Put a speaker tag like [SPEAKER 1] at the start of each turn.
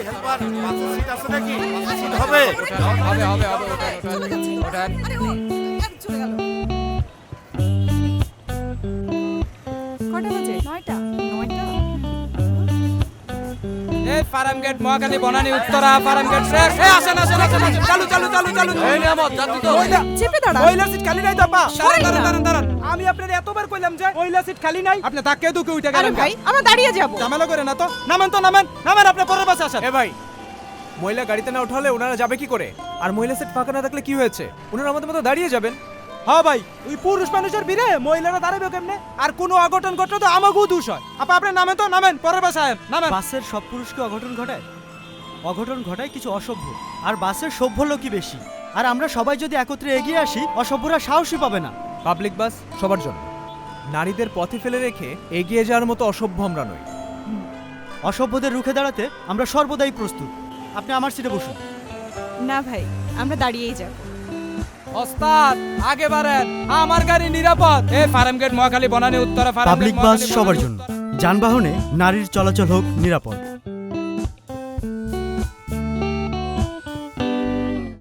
[SPEAKER 1] Helper বাসের seat আছে নাকি? বাসের সিট হবে?
[SPEAKER 2] হবে হবে হবে ওঠান।
[SPEAKER 3] কটা বাজে? 9টা।
[SPEAKER 2] এই ফার্মগেট মহাখালী বনানী উত্তরা ফার্মগেট শেষ। এই আসেন আসেন আসেন আসেন। চালু চালু চালু চালু।
[SPEAKER 1] এই নিয়ামত যাত্রী তো
[SPEAKER 3] চেপে দাঁড়া।
[SPEAKER 2] মহিলা সিট খালি নাই তো আপা। দাঁড়ান দাঁড়ান দাঁড়ান। আমি আপনার এতবার কইলাম যে মহিলা সিট খালি নাই। আপনি ধাক্কা দুকে উঠে
[SPEAKER 3] আরে
[SPEAKER 2] গেলেন।
[SPEAKER 3] ভাই, আমরা দাঁড়িয়ে যাব।
[SPEAKER 2] ঝামেলা করে না তো। নামেন তো নামেন। নামেন আপনি পরের বাসে আসেন।
[SPEAKER 4] এ ভাই, মহিলা গাড়িতে না উঠালে ওনারা যাবে কি করে? আর মহিলা সিট ফাঁকা না থাকলে কি হয়েছে? ওনারা আমাদের মতো দাঁড়িয়ে যাবেন।
[SPEAKER 2] হ্যাঁ ভাই, ওই পুরুষ মানুষের ভিড়ে মহিলারা দাঁড়াবে কেমনে? আর কোনো অঘটন ঘটলে তো আমাকেও দোষ হয়। আপা আপনি নামেন তো নামেন, পরের বাসে আয়েন। নামেন।
[SPEAKER 5] বাসের সব পুরুষকে অঘটন ঘটায়? অঘটন ঘটায় কিছু অসভ্য, আর বাসের সভ্য লোকই বেশি। আর আমরা সবাই যদি একত্রে এগিয়ে আসি, অসভ্যরা সাহসই পাবে না।
[SPEAKER 4] পাবলিক বাস সবার জন্য। নারীদের পথে ফেলে রেখে এগিয়ে যাওয়ার মতো অসভ্য আমরা নই।
[SPEAKER 5] অসভ্যদের রুখে দাঁড়াতে আমরা সর্বদাই প্রস্তুত। আপনি আমার সিটে বসুন।
[SPEAKER 3] না ভাই, আমরা দাঁড়িয়েই যাব।
[SPEAKER 2] ওস্তাদ আগে বাড়েন, আমার গাড়ি নিরাপদ। এই ফার্মগেট মহাখালী বনানী উত্তরা ফার্মগেট
[SPEAKER 5] পাবলিক বাস সবার জন্য, যানবাহনে নারীর চলাচল হোক নিরাপদ।